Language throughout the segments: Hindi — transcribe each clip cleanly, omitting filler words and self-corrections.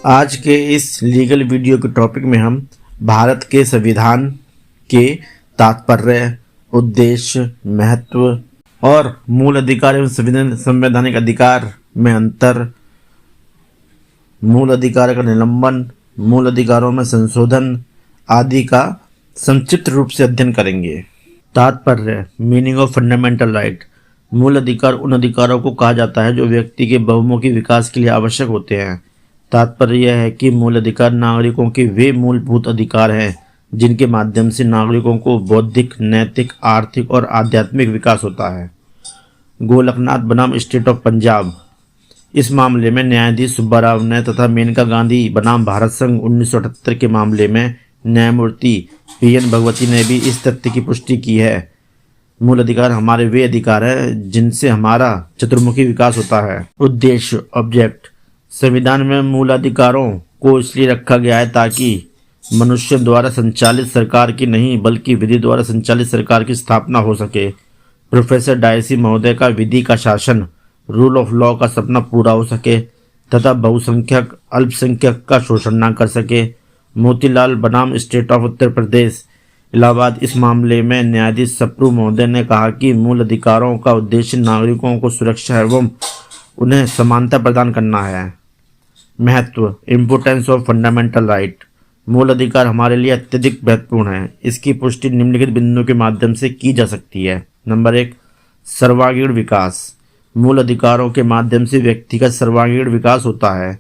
आज के इस लीगल वीडियो के टॉपिक में हम भारत के संविधान के तात्पर्य, उद्देश्य, महत्व और मूल अधिकार एवं संवैधानिक अधिकार में अंतर, मूल अधिकार का निलंबन, मूल अधिकारों में संशोधन आदि का संक्षिप्त रूप से अध्ययन करेंगे। तात्पर्य, मीनिंग ऑफ फंडामेंटल राइट। मूल अधिकार उन अधिकारों को कहा जाता है जो व्यक्ति के बहुमुखी विकास के लिए आवश्यक होते हैं। तात्पर्य यह है कि मूल अधिकार नागरिकों के वे मूलभूत अधिकार हैं जिनके माध्यम से नागरिकों को बौद्धिक, नैतिक, आर्थिक और आध्यात्मिक विकास होता है। गोलकनाथ बनाम स्टेट ऑफ पंजाब। इस मामले में न्यायाधीश सुब्बा राव ने तथा मेनका गांधी बनाम भारत संघ 1978 के मामले में न्यायमूर्ति पीएन भगवती ने भी इस तथ्य की पुष्टि की है। मूल अधिकार हमारे वे अधिकार हैं जिनसे हमारा चतुर्मुखी विकास होता है। उद्देश्य, ऑब्जेक्ट। संविधान में मूल अधिकारों को इसलिए रखा गया है ताकि मनुष्य द्वारा संचालित सरकार की नहीं बल्कि विधि द्वारा संचालित सरकार की स्थापना हो सके। प्रोफेसर डायसी महोदय का विधि का शासन, रूल ऑफ लॉ का सपना पूरा हो सके तथा बहुसंख्यक अल्पसंख्यक का शोषण न कर सके। मोतीलाल बनाम स्टेट ऑफ उत्तर प्रदेश, इलाहाबाद। इस मामले में न्यायाधीश सप्रू महोदय ने कहा कि मूल अधिकारों का उद्देश्य नागरिकों को सुरक्षा एवं उन्हें समानता प्रदान करना है। महत्व, इम्पोर्टेंस ऑफ फंडामेंटल राइट। मूल अधिकार हमारे लिए अत्यधिक महत्वपूर्ण है। इसकी पुष्टि निम्नलिखित बिंदुओं के माध्यम से की जा सकती है। नंबर 1, सर्वांगीण विकास। मूल अधिकारों के माध्यम से व्यक्ति का सर्वांगीण विकास होता है,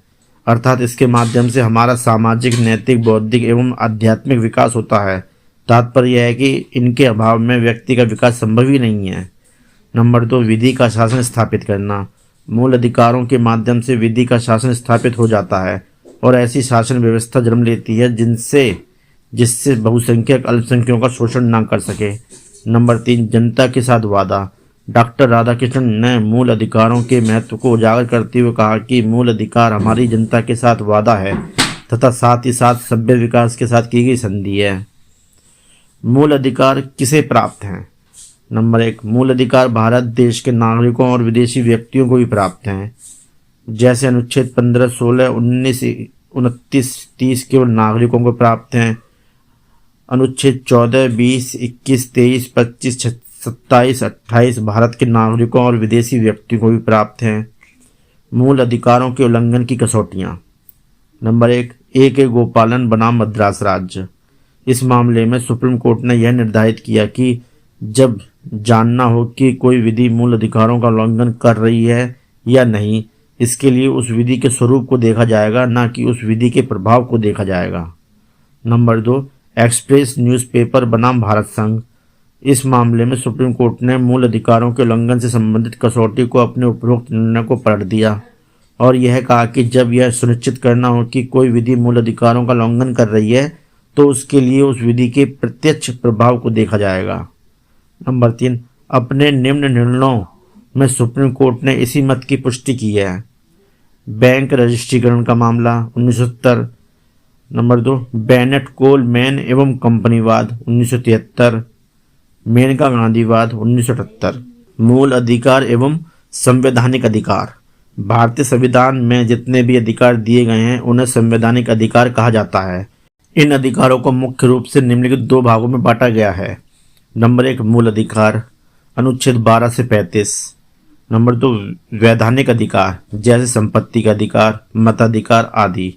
अर्थात इसके माध्यम से हमारा सामाजिक, नैतिक, बौद्धिक एवं आध्यात्मिक विकास होता है। तात्पर्य यह है कि इनके अभाव में व्यक्ति का विकास संभव ही नहीं है। नंबर 2, विधि का शासन स्थापित करना। मूल अधिकारों के माध्यम से विधि का शासन स्थापित हो जाता है और ऐसी शासन व्यवस्था जन्म लेती है जिससे बहुसंख्यक अल्पसंख्यकों का शोषण न कर सके। नंबर 3, जनता के साथ वादा। डॉक्टर राधाकृष्णन ने मूल अधिकारों के महत्व को उजागर करते हुए कहा कि मूल अधिकार हमारी जनता के साथ वादा है तथा साथ ही साथ सभ्य विकास के साथ की गई संधि है। मूल अधिकार किसे प्राप्त हैं? नंबर 1, मूल अधिकार भारत देश के नागरिकों और विदेशी व्यक्तियों को भी प्राप्त हैं। जैसे अनुच्छेद 15, 16, 19, 29, 30 केवल नागरिकों को प्राप्त हैं। अनुच्छेद 14, 20, 21, 23, 25, 27, 28 भारत के नागरिकों और विदेशी व्यक्तियों को भी प्राप्त हैं। मूल अधिकारों के उल्लंघन की कसौटियाँ। Number 1, A.K. गोपालन बनाम मद्रास राज्य। इस मामले में सुप्रीम कोर्ट ने यह निर्धारित किया कि जब जानना हो कि कोई विधि मूल अधिकारों का उल्लंघन कर रही है या नहीं, इसके लिए उस विधि के स्वरूप को देखा जाएगा, न कि उस विधि के प्रभाव को देखा जाएगा। नंबर 2, एक्सप्रेस न्यूज़पेपर बनाम भारत संघ। इस मामले में सुप्रीम कोर्ट ने मूल अधिकारों के उल्लंघन से संबंधित कसौटी को अपने उपरोक्त निर्णय को पलट दिया और यह कहा कि जब यह सुनिश्चित करना हो कि कोई विधि मूल अधिकारों का उल्लंघन कर रही है तो उसके लिए उस विधि के प्रत्यक्ष प्रभाव को देखा जाएगा। नंबर 3, अपने निम्न निर्णयों में सुप्रीम कोर्ट ने इसी मत की पुष्टि की है। बैंक रजिस्ट्रीकरण का मामला 1970। नंबर 2, बेनेट कोलमैन एवं कंपनीवाद 1973। मेनका गांधीवाद 1978। मूल अधिकार एवं संवैधानिक अधिकार। भारतीय संविधान में जितने भी अधिकार दिए गए हैं उन्हें संवैधानिक अधिकार कहा जाता है। इन अधिकारों को मुख्य रूप से निम्नलिखित 2 भागों में बांटा गया है। नंबर 1, मूल अधिकार, अनुच्छेद 12 से 35। नंबर 2, वैधानिक अधिकार जैसे संपत्ति का अधिकार, मताधिकार आदि।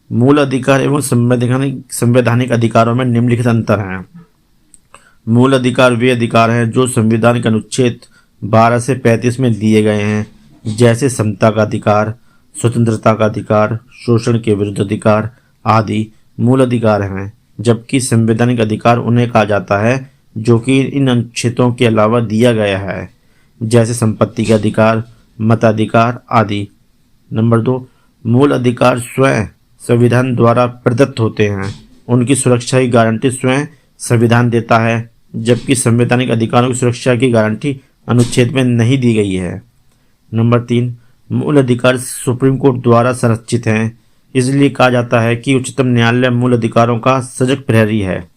मूल अधिकार एवं संवैधानिक अधिकारों में निम्नलिखित अंतर हैं। मूल अधिकार वे अधिकार हैं जो संविधान के अनुच्छेद 12 से 35 में दिए गए हैं, जैसे समता का अधिकार, स्वतंत्रता का अधिकार, शोषण के विरुद्ध अधिकार आदि मूल अधिकार हैं, जबकि संवैधानिक अधिकार उन्हें कहा जाता है जो कि इन अनुच्छेदों के अलावा दिया गया है, जैसे संपत्ति का अधिकार, मताधिकार आदि। नंबर 2, मूल अधिकार स्वयं संविधान द्वारा प्रदत्त होते हैं। उनकी सुरक्षा की गारंटी स्वयं संविधान देता है, जबकि संवैधानिक अधिकारों की सुरक्षा की गारंटी अनुच्छेद में नहीं दी गई है। नंबर 3, मूल अधिकार सुप्रीम कोर्ट द्वारा संरक्षित हैं, इसलिए कहा जाता है कि उच्चतम न्यायालय मूल अधिकारों का सजग प्रहरी है,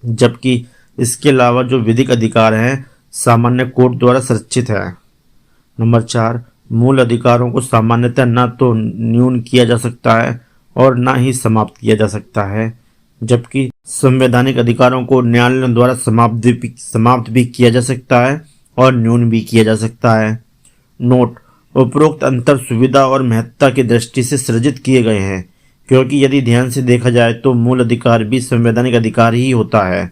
जबकि इसके अलावा जो विधिक अधिकार हैं सामान्य कोर्ट द्वारा संरक्षित है। नंबर 4, मूल अधिकारों को सामान्यतः न तो न्यून किया जा सकता है और न ही समाप्त किया जा सकता है, जबकि संवैधानिक अधिकारों को न्यायालयों द्वारा समाप्त भी किया जा सकता है और न्यून भी किया जा सकता है। नोट: उपरोक्त अंतर सुविधा और महत्ता की दृष्टि से सृजित किए गए हैं, क्योंकि यदि ध्यान से देखा जाए तो मूल अधिकार भी संवैधानिक अधिकार ही होता है।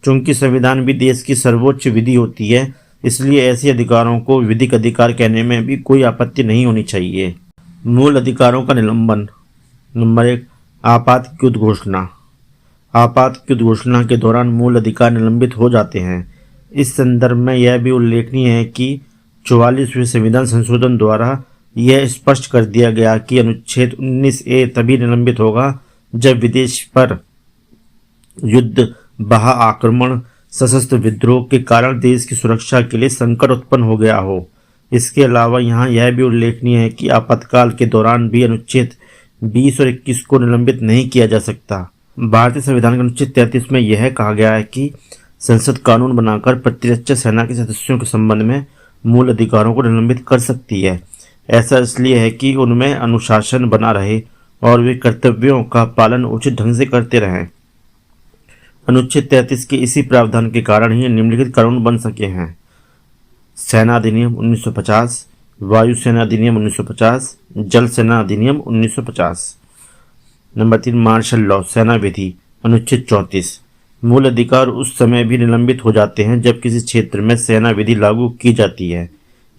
चूंकि संविधान भी देश की सर्वोच्च विधि होती है, इसलिए ऐसे अधिकारों को विधिक अधिकार कहने में भी कोई आपत्ति नहीं होनी चाहिए। मूल अधिकारों का निलंबन। नंबर 1, आपात घोषणा। आपात घोषणा के दौरान मूल अधिकार निलंबित हो जाते हैं। इस संदर्भ में यह भी उल्लेखनीय है कि 44वें संविधान संशोधन द्वारा यह स्पष्ट कर दिया गया कि अनुच्छेद 19A तभी निलंबित होगा जब विदेश पर युद्ध, बाह्य आक्रमण, सशस्त्र विद्रोह के कारण देश की सुरक्षा के लिए संकट उत्पन्न हो गया हो। इसके अलावा यहाँ यह भी उल्लेखनीय है कि आपातकाल के दौरान भी अनुच्छेद 20 और 21 को निलंबित नहीं किया जा सकता। भारतीय संविधान के अनुच्छेद 33 में यह कहा गया है कि संसद कानून बनाकर प्रतिरक्षा सेना के सदस्यों के संबंध में मूल अधिकारों को निलंबित कर सकती है। ऐसा इसलिए है कि उनमें अनुशासन बना रहे और वे कर्तव्यों का पालन उचित ढंग से करते रहें। अनुच्छेद 33 के इसी प्रावधान के कारण ही निम्नलिखित कानून बन सके हैं: सेना अधिनियम 1950, वायु सेना अधिनियम 1950, जल सेना अधिनियम 1950। नंबर 3, मार्शल लॉ, सेना विधि, अनुच्छेद 34। मूल अधिकार उस समय भी निलंबित हो जाते हैं जब किसी क्षेत्र में सेना विधि लागू की जाती है।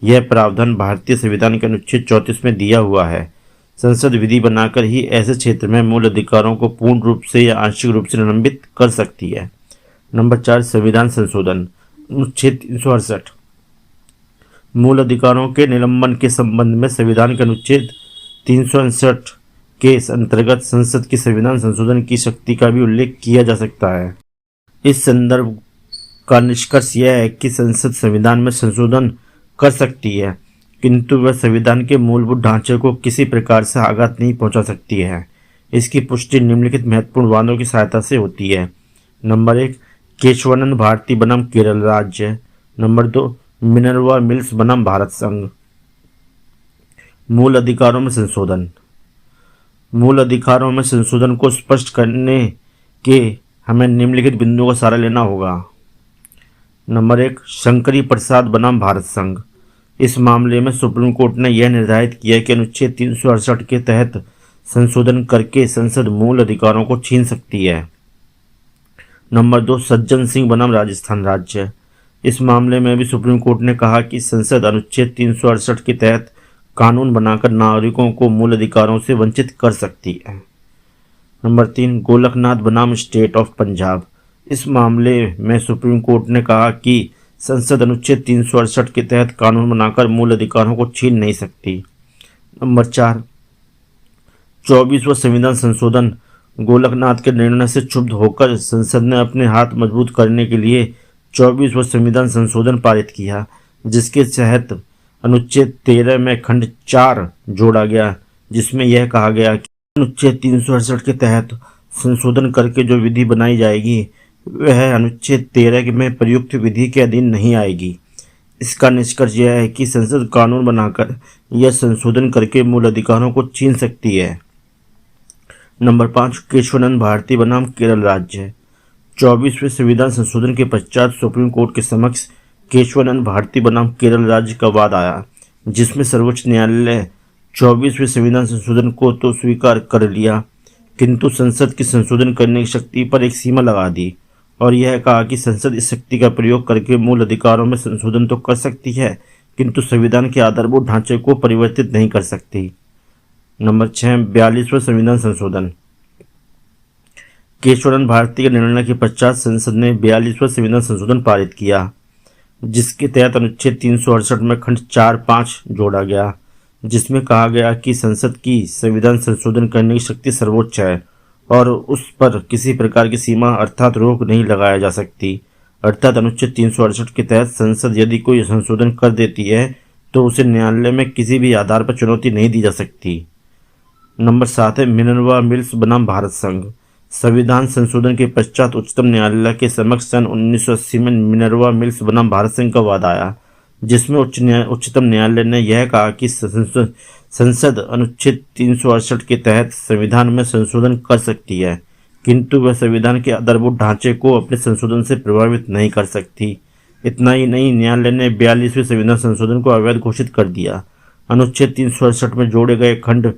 यह प्रावधान भारतीय संविधान के अनुच्छेद 34 में दिया हुआ है। संसद विधि बनाकर ही ऐसे क्षेत्र में मूल अधिकारों को पूर्ण रूप से या आंशिक रूप से निलंबित कर सकती है। नंबर 4, संविधान संशोधन, अनुच्छेद 368। मूल अधिकारों के निलंबन के संबंध में संविधान के अनुच्छेद 368 के अंतर्गत संसद की संविधान संशोधन की शक्ति का भी उल्लेख किया जा सकता है। इस संदर्भ का निष्कर्ष यह है कि संसद संविधान में संशोधन कर सकती है, किंतु वह संविधान के मूलभूत ढांचे को किसी प्रकार से आघात नहीं पहुंचा सकती है। इसकी पुष्टि निम्नलिखित महत्वपूर्ण वादों की सहायता से होती है। नंबर 1, केशवानंद भारती बनाम केरल राज्य। नंबर 2, मिनर्वा मिल्स बनाम भारत संघ। मूल अधिकारों में संशोधन। मूल अधिकारों में संशोधन को स्पष्ट करने के हमें निम्नलिखित बिंदुओं का सहारा लेना होगा। नंबर 1, शंकरी प्रसाद बनाम भारत संघ। इस मामले में सुप्रीम कोर्ट ने यह निर्धारित किया कि अनुच्छेद 368 के तहत संशोधन करके संसद मूल अधिकारों को छीन सकती है। नंबर 2, सज्जन सिंह बनाम राजस्थान राज्य। इस मामले में भी सुप्रीम कोर्ट ने कहा कि संसद अनुच्छेद 368 के तहत कानून बनाकर नागरिकों को मूल अधिकारों से वंचित कर सकती है। नंबर 3, गोलकनाथ बनाम स्टेट ऑफ पंजाब। इस मामले में सुप्रीम कोर्ट ने कहा कि संसद अनुच्छेद 368 के तहत कानून बनाकर मूल अधिकारों को छीन नहीं सकती। नंबर 4, 24वां संविधान संशोधन। गोलकनाथ के निर्णय से क्षुब्ध होकर संसद ने अपने हाथ मजबूत करने के लिए 24वां संविधान संशोधन पारित किया, जिसके तहत अनुच्छेद 13 में खंड 4 जोड़ा गया, जिसमें यह कहा गया कि अनुच्छेद 368 के तहत संशोधन करके जो विधि बनाई जाएगी वह अनुच्छेद 13 में प्रयुक्त विधि के अधीन नहीं आएगी। इसका निष्कर्ष यह है कि संसद कानून बनाकर यह संशोधन करके मूल अधिकारों को छीन सकती है। नंबर 5, केशवानंद भारती बनाम केरल राज्य। 24वें संविधान संशोधन के पश्चात सुप्रीम कोर्ट के समक्ष केशवानंद भारती बनाम केरल राज्य का वाद आया, जिसमें सर्वोच्च न्यायालय 24वें संविधान संशोधन को तो स्वीकार कर लिया, किंतु संसद की संशोधन करने की शक्ति पर एक सीमा लगा दी और यह कहा कि संसद इस शक्ति का प्रयोग करके मूल अधिकारों में संशोधन तो कर सकती है, किंतु संविधान के आधारभूत ढांचे को परिवर्तित नहीं कर सकती। नंबर 6, 42वां संविधान संशोधन। केशवानंद भारती के निर्णय के पश्चात संसद ने 42वां संविधान संशोधन पारित किया, जिसके तहत अनुच्छेद 368 में खंड 4-5 जोड़ा गया, जिसमें कहा गया कि संसद की संविधान संशोधन करने की शक्ति सर्वोच्च है और उस पर किसी प्रकार की सीमा अर्थात रोक नहीं लगाया जा सकती। अर्थात अनुच्छेद 368 के तहत संसद यदि कोई संशोधन कर देती है तो उसे न्यायालय में किसी भी आधार पर चुनौती नहीं दी जा सकती। नंबर 7 है मिनर्वा मिल्स बनाम भारत संघ। संविधान संशोधन के पश्चात उच्चतम न्यायालय के समक्ष सन 1980 में मिनर्वा मिल्स बनाम भारत संघ का वाद आया, जिसमें उच्चतम न्यायालय ने यह कहा कि संसद अनुच्छेद 368 के तहत संविधान में संशोधन कर सकती है, किंतु वह संविधान के आधारभूत ढांचे को अपने संशोधन से प्रभावित नहीं कर सकती। इतना ही नहीं, न्यायालय ने 42वें संविधान संशोधन को अवैध घोषित कर दिया। अनुच्छेद 368 में जोड़े गए खंड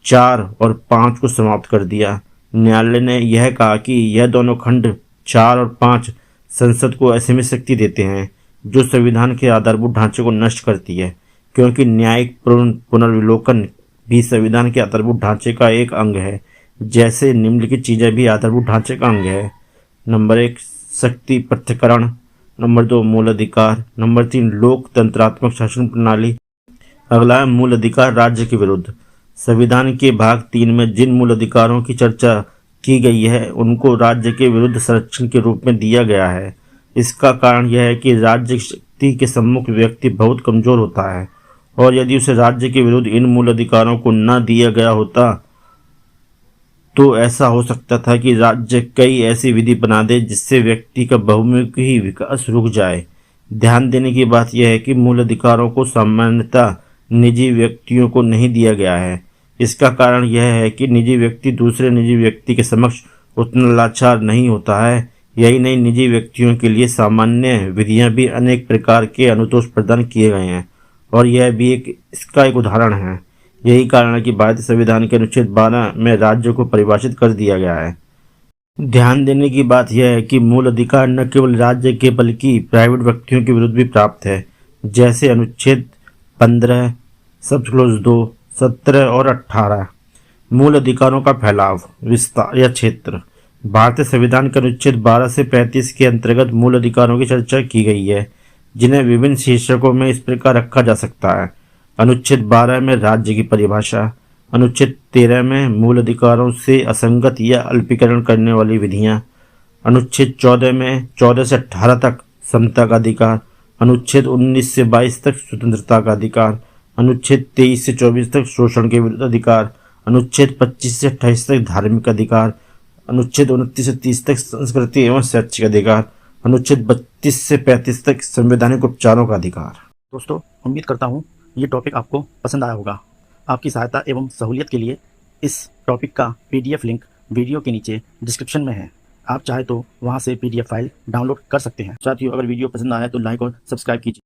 4 और 5 को समाप्त कर दिया। न्यायालय ने यह कहा कि यह दोनों खंड 4 और 5 संसद को असीमित शक्ति देते हैं, जो संविधान के आधारभूत ढांचे को नष्ट करती है, क्योंकि न्यायिक पुनर्विलोकन भी संविधान के आधारभूत ढांचे का एक अंग है, जैसे निम्नलिखित चीजें भी आधारभूत ढांचे का अंग है। नंबर 1, शक्ति पृथक्करण। नंबर 2, मूल अधिकार। नंबर 3, लोकतंत्रात्मक शासन प्रणाली। अगला है मूल अधिकार राज्य के विरुद्ध। संविधान के भाग 3 में जिन मूल अधिकारों की चर्चा की गई है, उनको राज्य के विरुद्ध संरक्षण के रूप में दिया गया है। इसका कारण यह है कि राज्य शक्ति के सम्मुख व्यक्ति बहुत कमजोर होता है, और यदि उसे राज्य के विरुद्ध इन मूल अधिकारों को न दिया गया होता तो ऐसा हो सकता था कि राज्य कई ऐसी विधि बना दे जिससे व्यक्ति का बहुमुखी विकास रुक जाए। ध्यान देने की बात यह है कि मूल अधिकारों को सामान्यतः निजी व्यक्तियों को नहीं दिया गया है। इसका कारण यह है कि निजी व्यक्ति दूसरे निजी व्यक्ति के समक्ष उतना लाचार नहीं होता है। यही नहीं, निजी व्यक्तियों के लिए सामान्य विधियां भी अनेक प्रकार के अनुतोष प्रदान किए गए हैं, और यह भी इसका एक उदाहरण है। यही कारण है कि भारतीय संविधान के अनुच्छेद 12 में राज्य को परिभाषित कर दिया गया है। ध्यान देने की बात यह है कि मूल अधिकार न केवल राज्य के बल्कि प्राइवेट व्यक्तियों के विरुद्ध भी प्राप्त है, जैसे अनुच्छेद 15 सब क्लोज 2, 17 और 18। मूल अधिकारों का फैलाव, विस्तार या क्षेत्र। भारतीय संविधान के अनुच्छेद 12 से 35 के अंतर्गत मूल अधिकारों की चर्चा की गई है, जिन्हें विभिन्न शीर्षकों में इस प्रकार रखा जा सकता है। अनुच्छेद 12 में राज्य की परिभाषा। अनुच्छेद 13 में मूल अधिकारों से असंगत या अल्पीकरण करने वाली विधियां। अनुच्छेद 14 में 14 से 18 तक समता का अधिकार। अनुच्छेद 19 से 22 तक स्वतंत्रता का अधिकार। अनुच्छेद 23 से 24 तक शोषण के विरुद्ध अधिकार। अनुच्छेद 25 से 28 तक धार्मिक अधिकार। अनुच्छेद 29 से 30 तक संस्कृति एवं शैक्षिक अधिकार। अनुच्छेद 32 से 35 तक संवैधानिक उपचारों का अधिकार। दोस्तों, उम्मीद करता हूँ ये टॉपिक आपको पसंद आया होगा। आपकी सहायता एवं सहूलियत के लिए इस टॉपिक का PDF लिंक वीडियो के नीचे डिस्क्रिप्शन में है। आप चाहे तो वहां से PDF फाइल डाउनलोड कर सकते हैं। साथियों, अगर वीडियो पसंद आया तो लाइक और सब्सक्राइब कीजिए।